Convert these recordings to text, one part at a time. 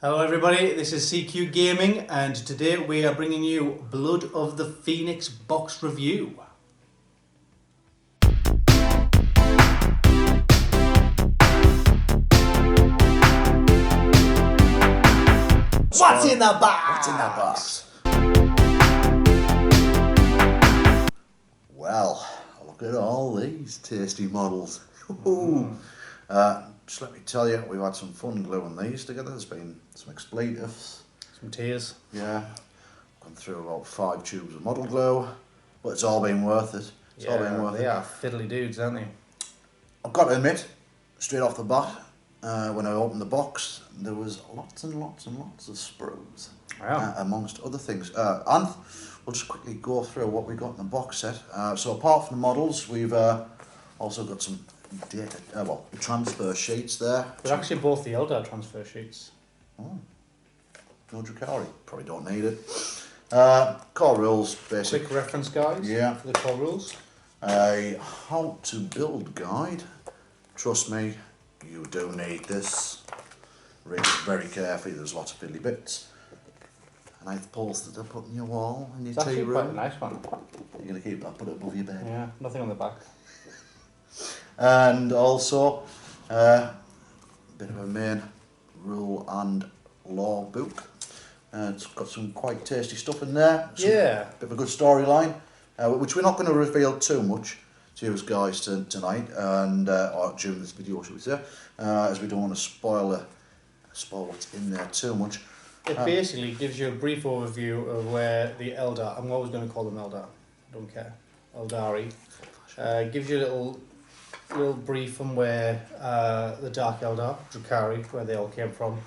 Hello everybody, this is CQ Gaming and today we are bringing you Blood of the Phoenix box review. What's in the box? What's in that box? Well, look at all these tasty models. Just let me tell you, we've had some fun gluing these together. There's been some expletives. Some tears. Yeah. Gone through about 5 tubes of model glue, but it's all been worth it. They are fiddly dudes, aren't they? I've got to admit, straight off the bat, when I opened the box, there was lots and lots and lots of sprues, amongst other things. And we'll just quickly go through what we got in the box set. So apart from the models, we've also got some transfer sheets there. They're actually both the Eldar transfer sheets. Oh, no Drakari, probably don't need it. Core rules, basic. Quick reference guides for the core rules. A how to build guide. Trust me, you do need this. Read it very carefully, there's lots of fiddly bits. A nice poster to put in your wall in your tea room. Quite a nice one. You're going to keep that, put it above your bed. Yeah, nothing on the back. And also, a bit of a main rule and law book. It's got some quite tasty stuff in there. Bit of a good storyline, which we're not going to reveal too much to you guys tonight, and or during this video, should we say, as we don't want to spoil what's in there too much. It basically gives you a brief overview of where the Eldar, I'm always going to call them Eldar, I don't care, Eldari, gives you a little brief on where the Dark Eldar, Drakari, where they all came from,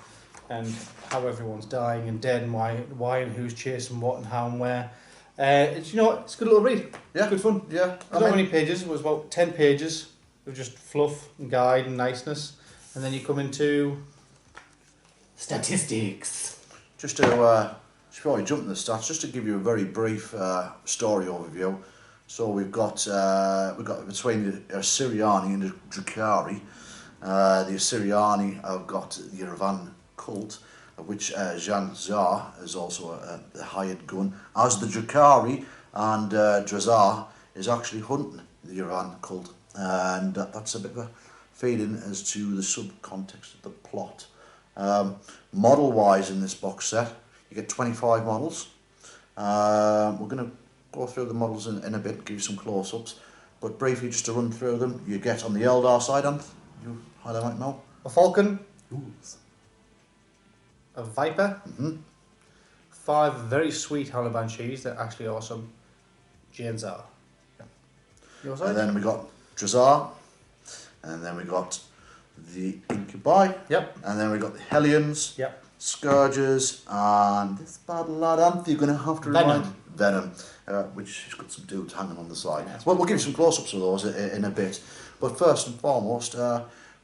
and how everyone's dying and dead, and why and who's chasing what and how and where. It's, it's a good little read. Yeah. Good fun. Yeah. I don't know how many pages. It was about 10 pages of just fluff and guide and niceness, and then you come into statistics. Just to before we jump into the stats, just to give you a very brief story overview. So we've got between the Assyriani and the Drakari. The Assyriani have got the Yerevan cult, of which Azhar is also the hired gun, as the Drakari, and Azhar is actually hunting the Yerevan cult, and that's a bit of a feeding as to the subcontext of the plot. Model wise in this box set, you get 25 models. We're going to go through the models in a bit, give you some close-ups, but briefly just to run through them, you get on the Eldar side, you highlight now. A Falcon. A Viper. 5 very sweet Banshees that are actually awesome. Janzar. Your side? And then we got Azhar, and then we got the Incubi. Yep. And then we got the Hellions. Yep. Scourgers, and this bad lad you're going to have to remind Venom, which has got some dudes hanging on the side. Well, we'll give you some close-ups of those in a bit. But first and foremost,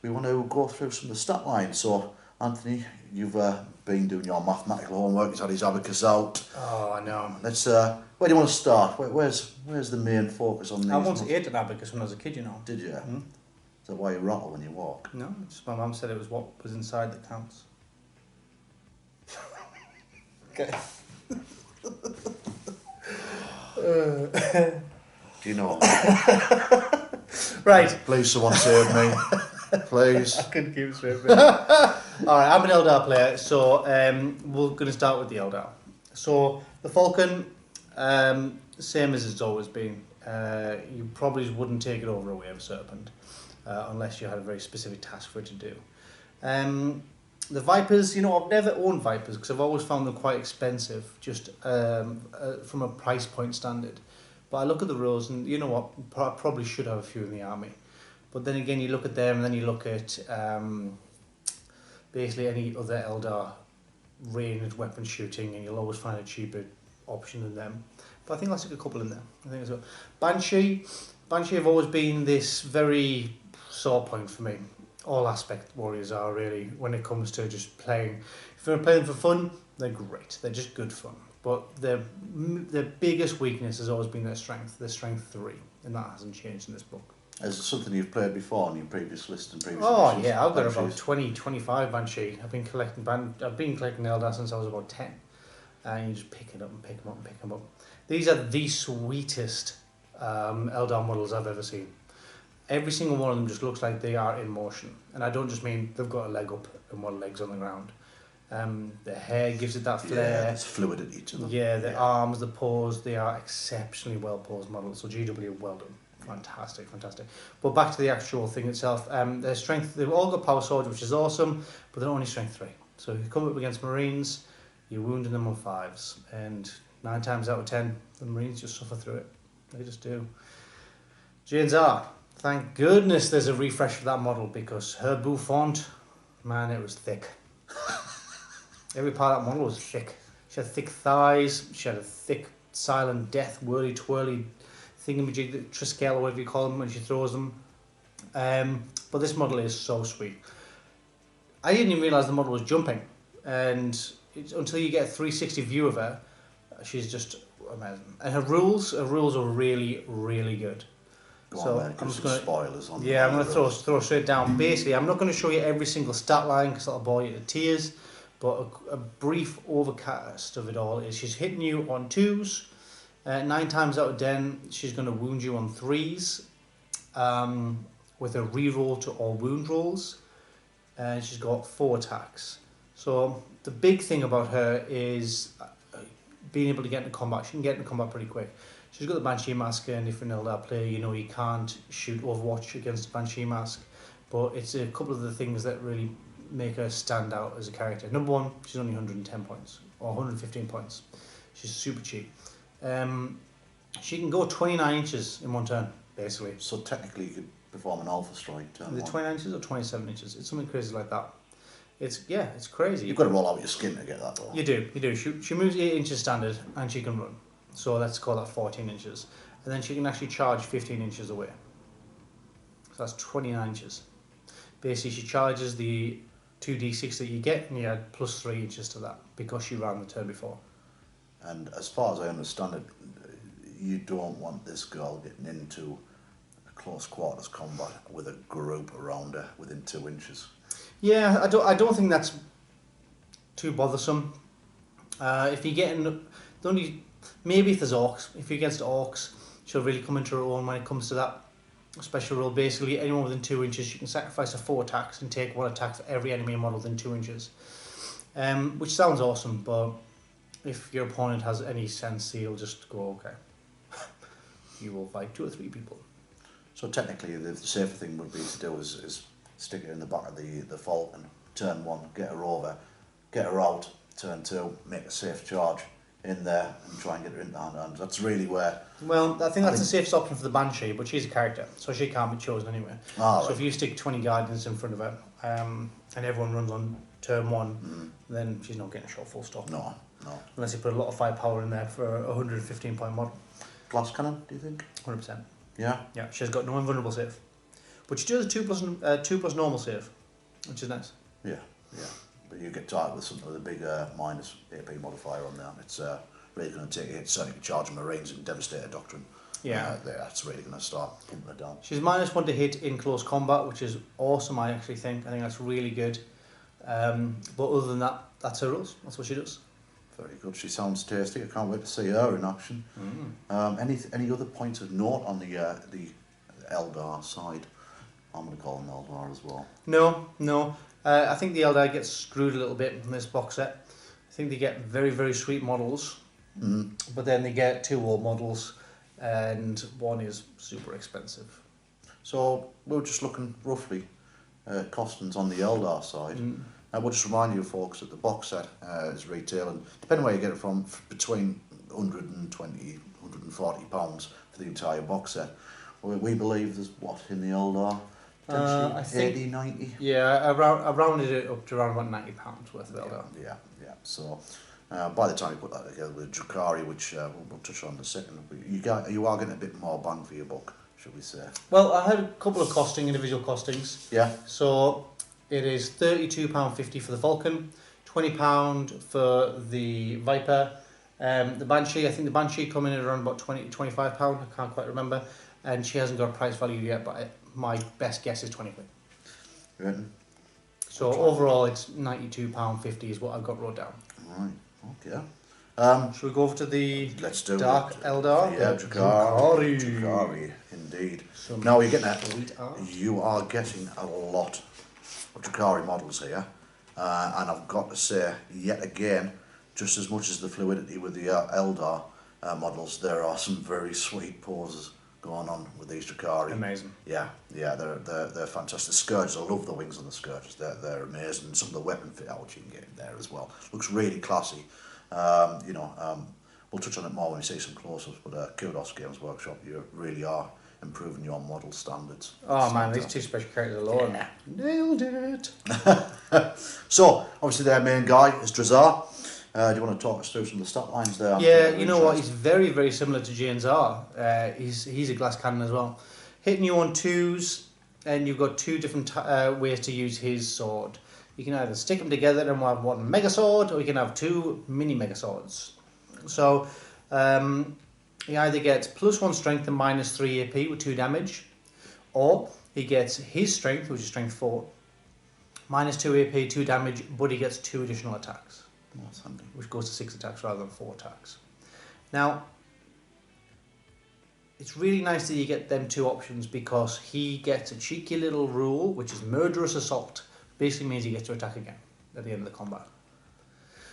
we want to go through some of the stat lines. So, Anthony, you've been doing your mathematical homework. He's had his abacus out. Oh, I know. Let's. Where do you want to start? Where's the main focus on these? I once ate an abacus when I was a kid, you know. Did you? Mm-hmm. Is that why you rattle when you walk? No, just my mum said it was what was inside that counts. Okay. Do you know? Right. Please, someone save me. Please. I couldn't keep straight. Alright, I'm an Eldar player, so we're going to start with the Eldar. So, the Falcon, same as it's always been. You probably wouldn't take it over a Wave Serpent, unless you had a very specific task for it to do. The Vipers, I've never owned Vipers because I've always found them quite expensive, just from a price point standard. But I look at the rules and you know what, I probably should have a few in the army. But then again, you look at them and then you look at basically any other Eldar ranged weapon shooting, and you'll always find a cheaper option than them. But I think I'll stick a couple in there. I think so. Banshee have always been this very sore point for me. All aspect warriors are really when it comes to just playing. If you're playing for fun, they're great. They're just good fun. But their biggest weakness has always been their strength. Their strength 3, and that hasn't changed in this book. Is it something you've played before on your previous list and previous Oh editions? yeah, I've got about Banshees? 20, 25 Banshee. I've been collecting Eldar since I was about 10. And you just pick it up and pick them up and pick them up. These are the sweetest Eldar models I've ever seen. Every single one of them just looks like they are in motion. And I don't just mean they've got a leg up and one leg's on the ground. The hair gives it that flair. Yeah, there's fluidity to them. Yeah, the arms, the paws, they are exceptionally well posed models. So GW, well done. Fantastic, fantastic. But back to the actual thing itself. Their strength, they've all got power swords, which is awesome, but they're only strength 3. So if you come up against Marines, you're wounding them on 5s. And 9 times out of 10, the Marines just suffer through it. They just do. Azhar. Thank goodness there's a refresh for that model, because her bouffant, man, it was thick. Every part of that model was thick. She had thick thighs, she had a thick silent death, whirly twirly thingamajig, the Triskel or whatever you call them when she throws them. But this model is so sweet. I didn't even realise the model was jumping, and until you get a 360 view of her, she's just amazing. And her rules are really, really good. Go on, man, give some spoilers on. Yeah, I'm going to throw straight down. Basically, I'm not going to show you every single stat line because that'll bore you to tears. But a brief overcast of it all is she's hitting you on 2s. 9 times out of 10, she's going to wound you on 3s with a reroll to all wound rolls. And she's got 4 attacks. So the big thing about her is being able to get into combat. She can get into combat pretty quick. She's got the Banshee mask, and if you're an Eldar player, you know you can't shoot Overwatch against the Banshee mask. But it's a couple of the things that really make her stand out as a character. Number 1, she's only 110 points, or 115 points. She's super cheap. She can go 29 inches in one turn, basically. So technically you could perform an alpha strike turn Is it 1. 29 inches or 27 inches? It's something crazy like that. It's crazy. You've got to roll out your skin to get that though. You do. She moves 8 inches standard, and she can run. So let's call that 14 inches. And then she can actually charge 15 inches away. So that's 29 inches. Basically, she charges the 2d6 that you get, and you add plus 3 inches to that, because she ran the turn before. And as far as I understand it, you don't want this girl getting into a close quarters combat with a group around her within 2 inches. Yeah, I don't think that's too bothersome. If you get in, maybe if there's orcs, if you're against orcs, she'll really come into her own when it comes to that special rule. Basically, anyone within 2 inches, you can sacrifice a 4 attacks and take 1 attack for every enemy model within 2 inches. Which sounds awesome, but if your opponent has any sense, he'll just go, okay, you will fight 2 or 3 people. So technically, the safer thing would be to do is stick her in the back of the Falcon, turn 1, get her over, get her out, turn 2, make a safe charge in there and try and get her into hand. That's really where... Well, I think that's the safest option for the Banshee, but she's a character, so she can't be chosen anyway. So if you stick 20 Guardians in front of her, and everyone runs on turn 1, then she's not getting a shot full stop. No. Unless you put a lot of firepower in there for a 115 point model. Glass cannon, do you think? 100%. Yeah? Yeah, she's got no invulnerable save. But she does a 2 plus normal save, which is nice. Yeah. But you get tired with something with a big minus AP modifier on there. It's really going to take a hit. Certainly if you charge Marines and Devastator Doctrine. Yeah. That's really going to start pumping it down. She's -1 to hit in close combat, which is awesome, I actually think. I think that's really good. But other than that, that's her rules. That's what she does. Very good. She sounds tasty. I can't wait to see her in action. Any other points of note on the Eldar side? I'm going to call them Eldar as well. No. I think the Eldar gets screwed a little bit in this box set. I think they get very, very sweet models, but then they get 2 old models, and 1 is super expensive. So we're just looking roughly at costings on the Eldar side. I will just remind you folks that the box set is retailing, depending where you get it from, between £120, £140 for the entire box set. We believe there's what in the Eldar? I think 80, 90? Yeah, I rounded it up to around about £90 worth of Eldar. Yeah. So by the time you put that together with Drakari, which we'll touch on in a second, you are getting a bit more bang for your buck, should we say? Well, I had a couple of individual costings. Yeah. So it is £32.50 for the Falcon, £20 for the Viper. The Banshee, I think the Banshee come in at around about £20 to £25, I can't quite remember. and she hasn't got a price value yet, but my best guess is 20 quid. You reckon? So overall, it's £92.50 is what I've got wrote down. Right, okay. Should we go over to the Let's do Dark it. Eldar? Yeah, Drukhari. Drukhari, indeed. Some Now you're getting sweet art. you are getting a lot of Drukhari models here, and I've got to say, yet again, just as much as the fluidity with the Eldar models, there are some very sweet poses going on with these Drukhari. Amazing. Yeah, they're fantastic. Scourges, I love the wings on the Scourges. They're amazing. Some of the weapon fit out you can get in there as well. Looks really classy. We'll touch on it more when we see some close-ups, but kudos Games Workshop, you really are improving your model standards. Oh man, these two special characters alone. Yeah. Nailed it. So, obviously their main guy is Azhar. Do you want to talk us through some of the stat lines there? Yeah, you know what, he's very, very similar to Azhar. He's a glass cannon as well. Hitting you on 2s, and you've got 2 different ways to use his sword. You can either stick them together and have one mega sword, or you can have 2 mini mega swords. So he either gets +1 strength and -3 AP with 2 damage, or he gets his strength, which is strength 4, -2 AP, 2 damage, but he gets 2 additional attacks, That's handy. which goes to 6 attacks rather than 4 attacks. Now, it's really nice that you get them 2 options, because he gets a cheeky little rule, which is Murderous Assault. Basically means he gets to attack again at the end of the combat.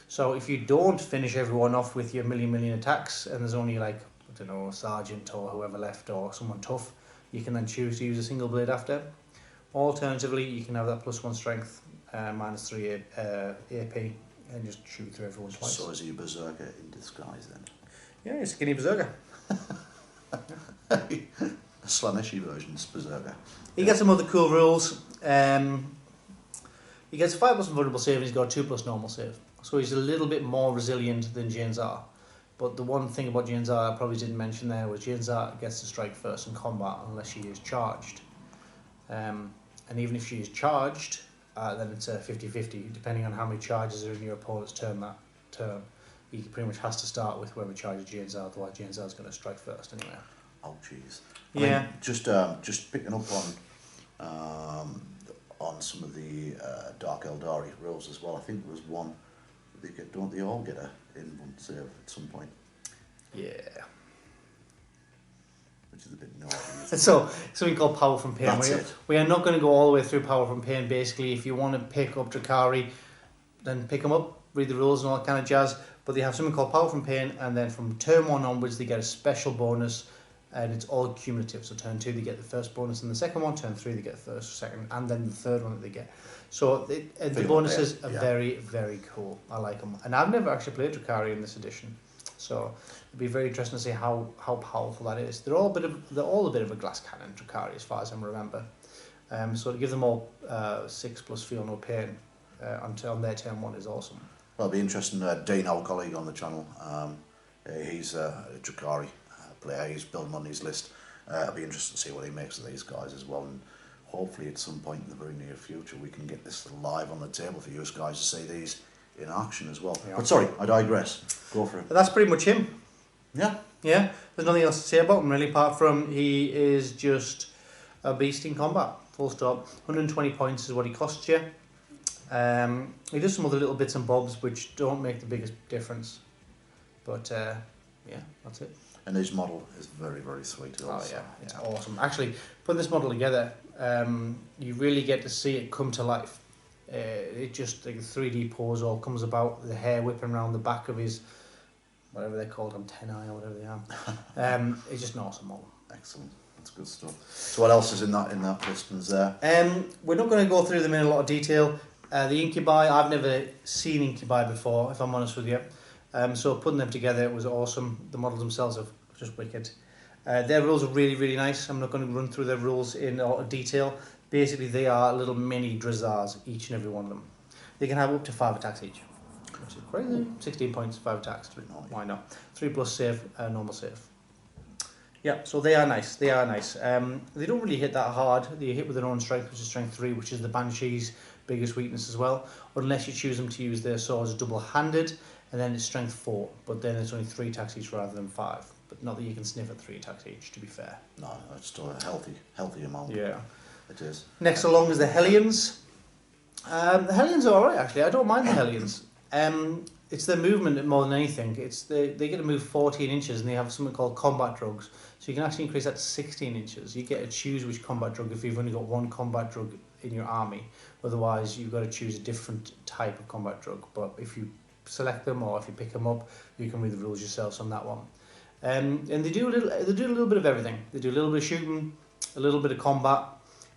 So if you don't finish everyone off with your million attacks, and there's only like, I don't know, a sergeant or whoever left, or someone tough, you can then choose to use a single blade after. Alternatively, you can have that +1 strength, -3 AP, and just shoot through everyone twice. So is he a berserker in disguise then? Yeah, he's a skinny berserker. A Slaneshi version's berserker. He gets some other cool rules. He gets 5+ vulnerable save, and he's got a 2+ normal save. So he's a little bit more resilient than Azhar. But the one thing about Azhar I probably didn't mention there was Azhar gets to strike first in combat unless she is charged. And even if she is charged, then it's a 50-50, depending on how many charges are in your opponent's turn that turn. He pretty much has to start with whoever charges Azhar, otherwise Azhar's going to strike first anyway. Oh jeez. Yeah. I mean, just picking up on some of the Dark Eldari rules as well. I think there was one. Don't they all get a in-one save at some point? Yeah. Which is a bit naughty. So something called Power from Pain. That's it. We are not going to go all the way through Power from Pain. Basically, if you want to pick up Drukhari, then pick them up, read the rules and all that kind of jazz. But they have something called Power from Pain, and then from turn 1 onwards, they get a special bonus, and it's all cumulative. So turn 2, they get the first bonus, and the second one, turn 3, they get the first, second, and then the third one that they get. So the bonuses are very, very cool. I like them. And I've never actually played Drukhari in this edition. So it'd be very interesting to see how powerful that is. They're all a bit of a glass cannon, Drukhari, as far as I remember. So to give them all 6+ feel no pain on their turn 1 is awesome. Well, it'll be interesting. Dean, our colleague on the channel, he's a Drukhari player. He's building on his list. It'll be interesting to see what he makes of these guys as well. And hopefully at some point in the very near future we can get this live on the table for you guys to see these in action as well. Yeah. But sorry, I digress. Go for it. But that's pretty much him. Yeah. Yeah, there's nothing else to say about him really, apart from he is just a beast in combat. Full stop. 120 points is what he costs you. He does some other little bits and bobs which don't make the biggest difference. But yeah, that's it. And his model is very, very sweet also. Oh yeah, it's awesome. Actually, putting this model together, you really get to see it come to life. It just, like, the 3D pose all comes about, the hair whipping around the back of his, whatever they're called, antennae or whatever they are. It's just an awesome model. Excellent. That's good stuff. So what else is in that pistons there? We're not going to go through them in a lot of detail. The Incubi, I've never seen Incubi before, if I'm honest with you. So putting them together was awesome. The models themselves are just wicked. Their rules are really, really nice. I'm not going to run through their rules in a lot of detail. Basically, they are little mini Drezars, each and every one of them. They can have up to 5 attacks each, which is crazy. 16 points, 5 attacks. Why not? 3+ save, normal save. Yeah, so they are nice. They are nice. They don't really hit that hard. They hit with their own strength, which is strength 3, which is the Banshee's biggest weakness as well. Unless you choose them to use their swords double-handed, and then it's strength 4. But then it's only 3 attacks each rather than 5. but not that you can sniff at 3 attacks each, to be fair. No, it's still a healthy amount. Yeah. It is. Next along is the Hellions. The Hellions are alright, actually. I don't mind the Hellions. It's their movement more than anything. They get to move 14 inches and they have something called combat drugs. So you can actually increase that to 16 inches. You get to choose which combat drug if you've only got one combat drug in your army. Otherwise, you've got to choose a different type of combat drug. But if you select them or if you pick them up, you can read the rules yourselves on that one. And they do a little bit of everything. They do a little bit of shooting, a little bit of combat.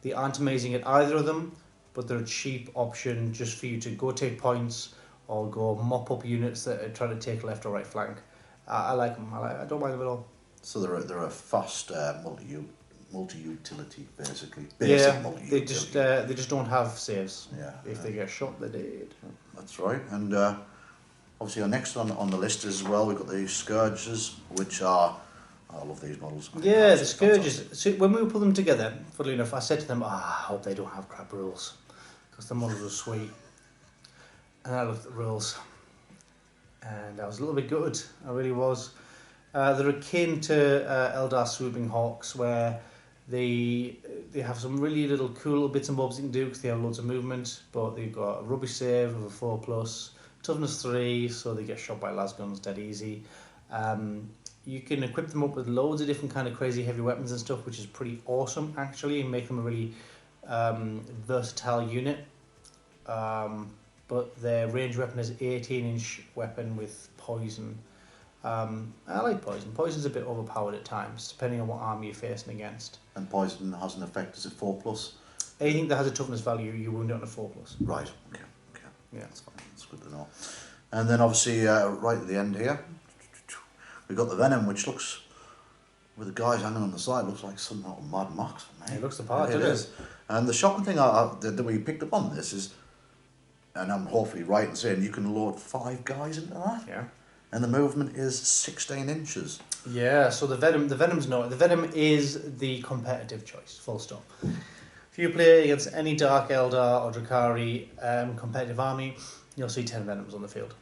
They aren't amazing at either of them, but they're a cheap option just for you to go take points or go mop up units that are trying to take left or right flank. I like them. I don't mind them at all. So they're a fast multi-utility, basically. Basic multi-utility. They just don't have saves. Yeah. If they get shot, they're dead. That's right. And obviously, our next on the list as well, we've got the Kerchers, which are. I love these models. Yeah, the Scourges. So when we put them together, funnily enough, I said to them, I hope they don't have crap rules, because the models are sweet. And I looked at the rules, and I was a little bit gutted. I really was. They're akin to Eldar Swooping Hawks, where they have some really little cool little bits and bobs you can do because they have loads of movement, but they've got a rubbish save of a 4+, toughness 3, so they get shot by lasguns dead easy. You can equip them up with loads of different kind of crazy heavy weapons and stuff, which is pretty awesome actually, and make them a really versatile unit. But their range weapon is 18-inch weapon with poison. I like poison. Poison's a bit overpowered at times, depending on what army you're facing against. And poison has an effect, is it 4+? Anything that has a toughness value, you wound it on a 4+. Right, okay. Yeah. That's fine, that's good to know. And then obviously, right at the end here, we've got the Venom, which looks, with the guys hanging on the side, looks like some sort of Mad Max. It looks the part, it is. And the shocking thing that we picked up on this is, and I'm hopefully right in saying, you can load 5 guys into that. Yeah. And the movement is 16 inches. Yeah, so the Venom is the competitive choice, full stop. If you play against any Dark Eldar or Drakari competitive army, you'll see 10 Venoms on the field.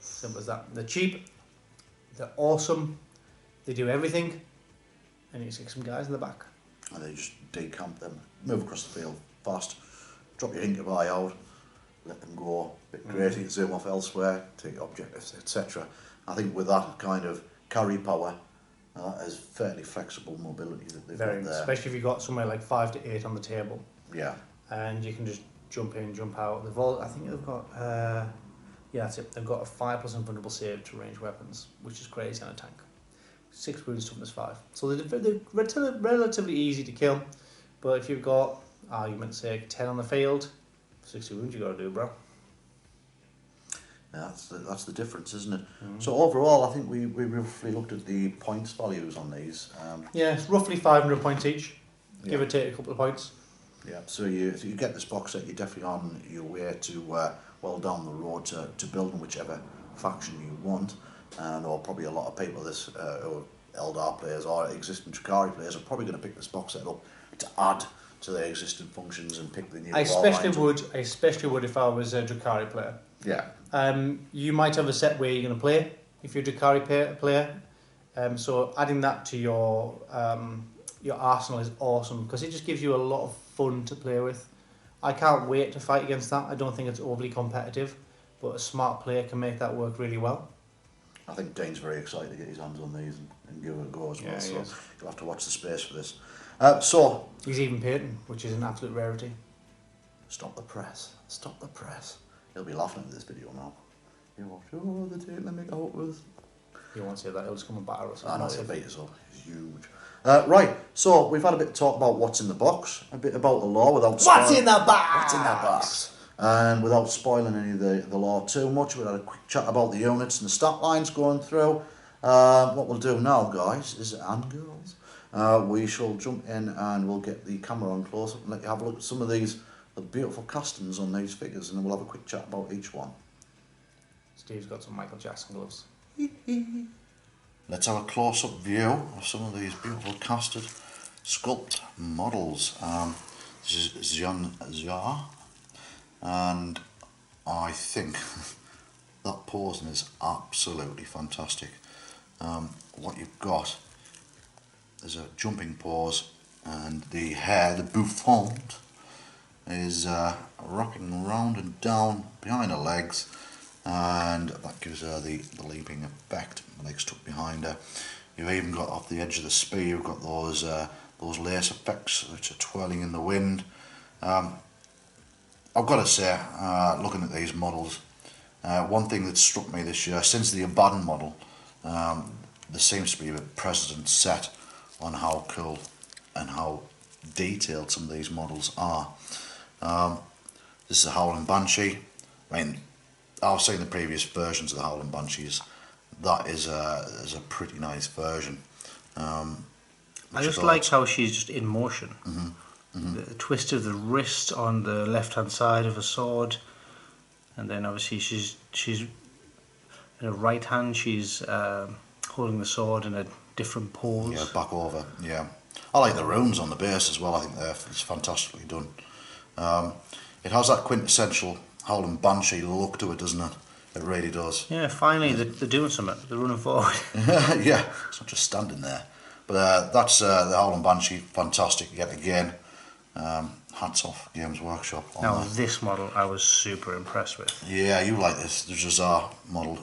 Simple as that. They're cheap, they're awesome, they do everything, and you stick some guys in the back. And they just decamp them, move across the field fast, drop your Incubi out, let them go, a bit creative, zoom off elsewhere, take objectives, etc. I think with that kind of carry power, that is fairly flexible mobility that they've got there. Especially if you've got somewhere like 5 to 8 on the table. Yeah. And you can just jump in, jump out. They've all, I think they've got, yeah, that's it. They've got a 5+ invulnerable save to range weapons, which is crazy on a tank. 6 wounds, toughness 5. So they're relatively easy to kill. But if you've got, argument's sake, 10 on the field, 60 wounds you got to do, bro. Yeah, that's the difference, isn't it? So overall, I think we roughly looked at the points values on these. Yeah, it's roughly 500 points each, give or take a couple of points. Yeah, so you get this box set, you're definitely on your way to well down the road to building whichever faction you want, or probably a lot of people, this Eldar players or existing Drakari players, are probably going to pick this box set up to add to their existing functions and pick the new. I especially would if I was a Drakari player. Yeah. You might have a set where you're going to play if you're a Drakari player. So adding that to your arsenal is awesome because it just gives you a lot of fun to play with. I can't wait to fight against that. I don't think it's overly competitive, but a smart player can make that work really well. I think Dane's very excited to get his hands on these and give it a go as well. So you'll have to watch the space for this. So he's even painting, which is an absolute rarity. Stop the press. Stop the press. He'll be laughing at this video now. He'll watch, oh, the tape, let me go with. You won't say that, he'll just come and batter us. I know, he'll beat us up. He's huge. Right, so we've had a bit of talk about what's in the box, a bit about the lore without What's in the box? What's in the box? And without spoiling any of the lore too much, we had a quick chat about the units and the stat lines going through. What we'll do now, guys, and girls, we shall jump in and we'll get the camera on close up and let you have a look at some of these beautiful castings on these figures, and then we'll have a quick chat about each one. Steve's got some Michael Jackson gloves. Let's have a close-up view of some of these beautiful casted sculpt models. This is Azhar, and I think that posing is absolutely fantastic. what you've got is a jumping pose, and the hair, the bouffant, is rocking round and down behind her legs, and that gives her the leaping effect. Legs tucked behind her. You've even got off the edge of the spear, you've got those lace effects which are twirling in the wind. I've got to say, looking at these models, one thing that struck me this year, since the Abaddon model, there seems to be a precedent set on how cool and how detailed some of these models are. This is a Howling Banshee. I mean, I've seen the previous versions of the Howling Banshees. That is a pretty nice version. I just like how she's just in motion. The twist of the wrist on the left hand side of a sword, and then obviously she's in her right hand she's holding the sword in a different pose. Yeah, back over. Yeah, I like the runes on the base as well. I think it's fantastically done. It has that quintessential Howling Banshee look to it, doesn't it? It really does. Yeah, finally they're doing something. They're running forward. Yeah, it's not just standing there. But that's the Howling Banshee, fantastic yet again. Hats off Games Workshop on Now that. this model I was super impressed with. Yeah, you like this, the Azhar model.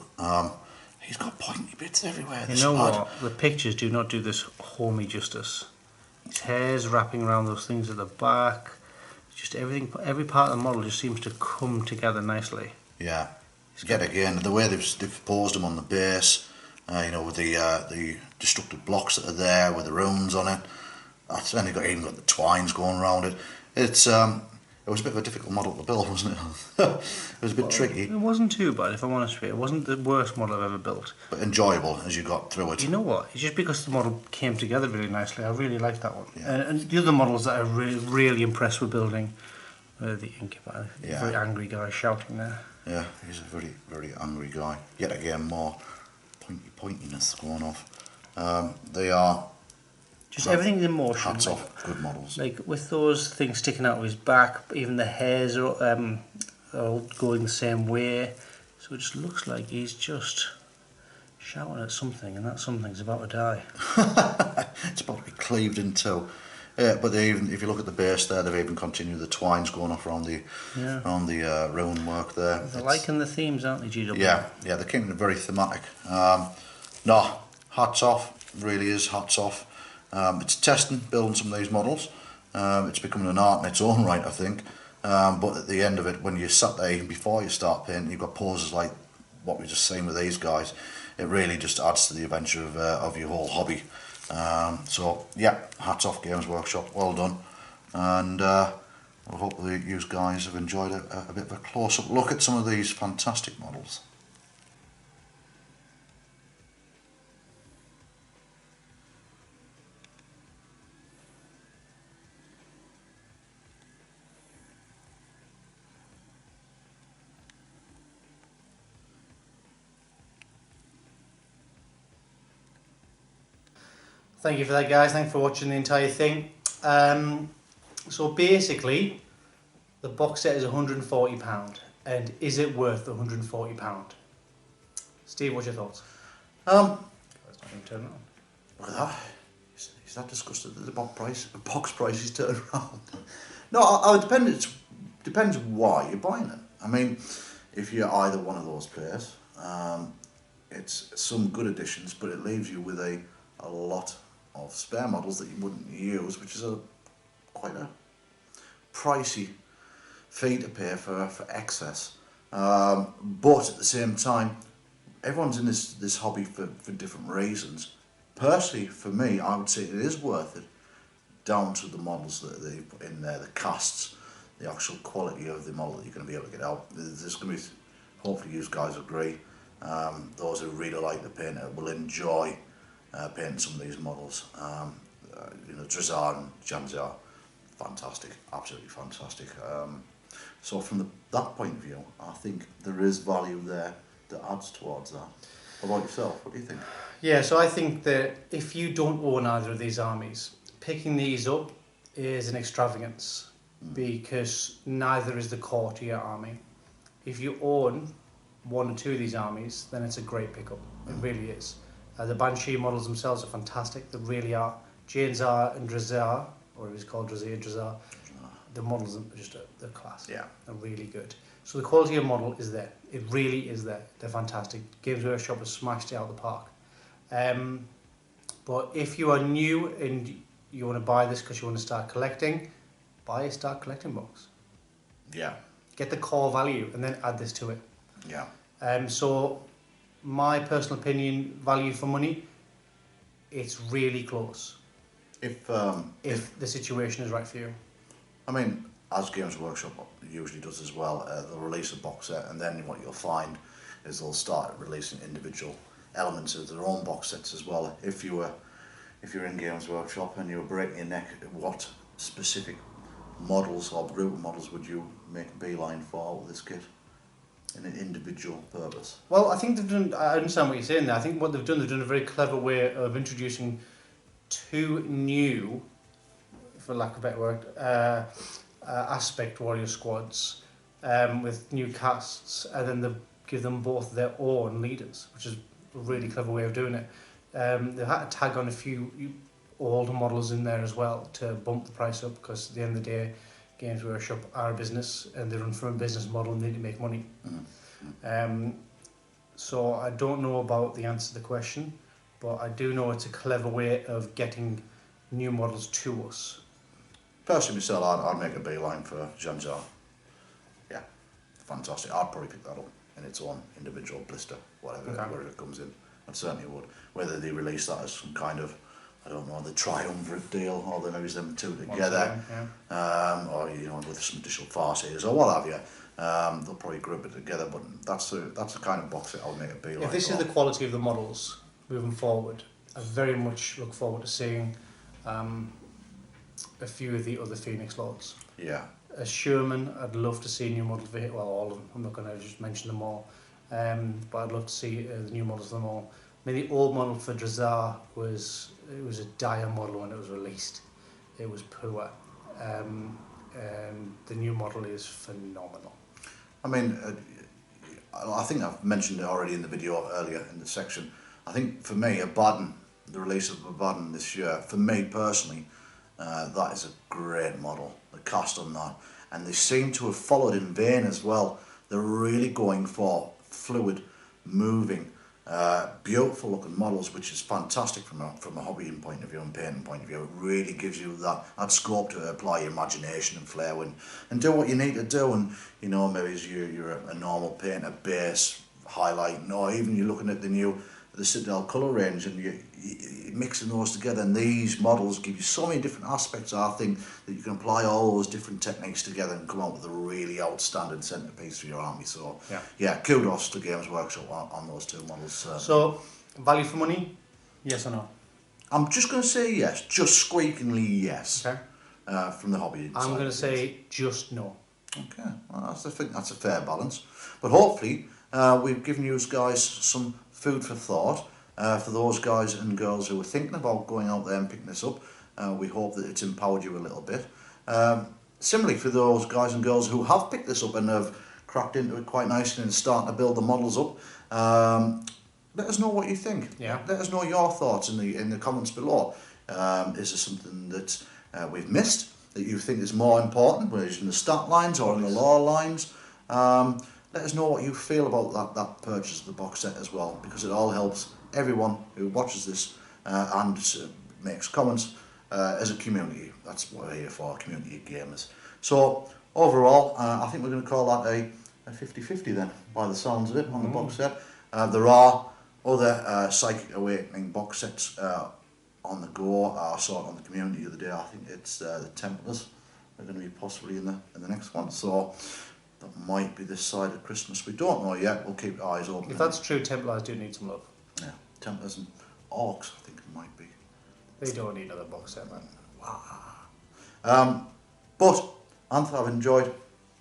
He's got pointy bits everywhere. You know what? The pictures do not do this homey justice. His hair's wrapping around those things at the back. Just everything, every part of the model just seems to come together nicely. Yeah. Yet again, the way they've posed him on the base, you know, with the destructive blocks that are there with the runes on it. That's and even got the twines going around it. It was a bit of a difficult model to build, wasn't it? It was a bit tricky. It wasn't too bad, if I'm honest with you. It wasn't the worst model I've ever built. But enjoyable as you got through it. You know what? It's just because the model came together really nicely. I really liked that one. Yeah. And the other models that I really impressed with building were the Incubi. Yeah. Very angry guy shouting there. Yeah, he's a very, very angry guy. Yet again, more pointiness going off. They are... Just everything's in motion. Hats off, good models. Like with those things sticking out of his back, even the hairs are all going the same way. So it just looks like he's just shouting at something, and that something's about to die. It's about to be cleaved in two. Yeah, but they even, if you look at the base there, they've even continued the twines going off around the rune work there. They're liking the themes, aren't they, GW? Yeah, yeah, they came in very thematic. No, hats off, really is hats off. It's testing, building some of these models. It's becoming an art in its own right, I think. But at the end of it, when you sat there, even before you start painting, you've got poses like what we just seen with these guys. It really just adds to the adventure of your whole hobby. So yeah, hats off Games Workshop, well done. And I hope that you guys have enjoyed a bit of a close-up look at some of these fantastic models. Thank you for that, guys. Thanks for watching the entire thing. So basically, the box set is £140, and is it worth the £140? Steve, what's your thoughts? Let's not even turn it on. Look at that. He's that disgusted that the box price is turned around. No, it depends why you're buying it. I mean, if you're either one of those players, it's some good additions, but it leaves you with a lot of spare models that you wouldn't use, which is quite a pricey fee to pay for excess. But at the same time, everyone's in this hobby for different reasons. Personally, for me, I would say it is worth it, down to the models that they put in there, the casts, the actual quality of the model that you're going to be able to get out. There's going to be, hopefully you guys agree, those who really like the painter will enjoy painting some of these models. You know, Azhar and Janzar, fantastic, absolutely fantastic. So from that point of view, I think there is value there that adds towards that. What about yourself? What do you think? Yeah, so I think that if you don't own either of these armies, picking these up is an extravagance because neither is the core to your army. If you own one or two of these armies, then it's a great pickup. It really is. The Banshee models themselves are fantastic. They really are. Azhar and Drazar, or it was called Drazar. The models are just they're class. Yeah. They're really good. So the quality of model is there. It really is there. They're fantastic. Games Workshop has smashed it out of the park. But if you are new and you want to buy this because you want to start collecting, buy a start collecting box. Yeah. Get the core value and then add this to it. Yeah. So my personal opinion, value for money, it's really close. If the situation is right for you. I mean, as Games Workshop usually does as well, they'll release a box set, and then what you'll find is they'll start releasing individual elements of their own box sets as well. If you're in Games Workshop and you were breaking your neck, what specific models or group of models would you make a beeline for with this kit in an individual purpose? Well, I think they've done, I understand what you're saying there. I think what they've done a very clever way of introducing two new, for lack of a better word, aspect warrior squads with new casts, and then they give them both their own leaders, which is a really clever way of doing it. They've had to tag on a few older models in there as well to bump the price up, because at the end of the day, Games Workshop are a business and they run from a business model and they need to make money. So I don't know about the answer to the question, but I do know it's a clever way of getting new models to us. Personally myself, I'd make a beeline for Azhar. Yeah, fantastic. I'd probably pick that up in its own individual blister, whatever it comes in. I certainly would. Whether they release that as some kind of, I don't know, the triumvirate deal, or they maybe them two together, or with some additional farseers or what have you. They'll probably group it together, but that's the kind of box that I'll make a beeline for. If this is the quality of the models moving forward, I very much look forward to seeing a few of the other Phoenix Lords. Yeah. As Sherman, I'd love to see new models, well, all of them, I'm not going to just mention them all, but I'd love to see the new models of them all. I mean, the old model for Drazar was a dire model when it was released. It was poor. The new model is phenomenal. I mean, I think I've mentioned it already in the video earlier in the section. I think for me, the release of Abaddon this year, for me personally, that is a great model, the cast on that. And they seem to have followed in vein as well. They're really going for fluid, moving, beautiful looking models, which is fantastic from a hobbying point of view and painting point of view. It really gives you that scope to apply your imagination and flair and do what you need to do. And maybe as you're a normal painter, base, highlighting, or even you're looking at the Citadel colour range, and you're mixing those together, and these models give you so many different aspects, I think, that you can apply all those different techniques together and come out with a really outstanding centrepiece for your army. So yeah, kudos to Games Workshop on those two models. So, value for money, yes or no? I'm just going to say yes, just squeakingly yes. Okay. From the hobby side. I'm going to say just no. Okay, well, I think that's a fair balance. But hopefully, we've given you guys some food for thought. For those guys and girls who are thinking about going out there and picking this up, we hope that it's empowered you a little bit. Similarly, for those guys and girls who have picked this up and have cracked into it quite nicely and starting to build the models up, let us know what you think. Yeah. Let us know your thoughts in the comments below. Is there something that we've missed that you think is more important, whether it's in the stat lines or in the lore lines? Let us know what you feel about that purchase of the box set as well, because it all helps everyone who watches this and makes comments as a community. That's what we're here for, community of gamers. So overall, I think we're going to call that a 50-50 then, by the sounds of it, on the box set. There are other Psychic Awakening box sets on the go. I saw it on the community the other day. I think it's the Templars are going to be possibly in the next one. So that might be this side of Christmas. We don't know yet. We'll keep our eyes open. If that's true, Templars do need some love. Yeah, Templars and Orcs, I think it might be. They don't need another box set, man. Wow. But Anthony, I've enjoyed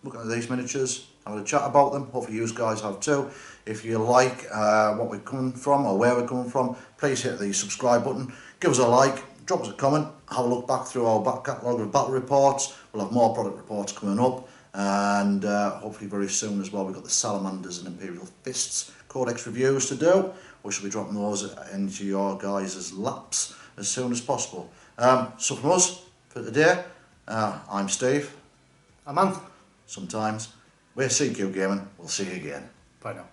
looking at these miniatures, having a chat about them. Hopefully you guys have too. If you like what we're coming from or where we're coming from, please hit the subscribe button, give us a like, drop us a comment, have a look back through our back catalogue of battle reports. We'll have more product reports coming up, and hopefully very soon as well. We've got the Salamanders and Imperial Fists Codex reviews to do. we shall be dropping those into your guys' laps as soon as possible. So from us for today, I'm Steve. A month. Sometimes we're CQ Gaming. We'll see you again. Bye now.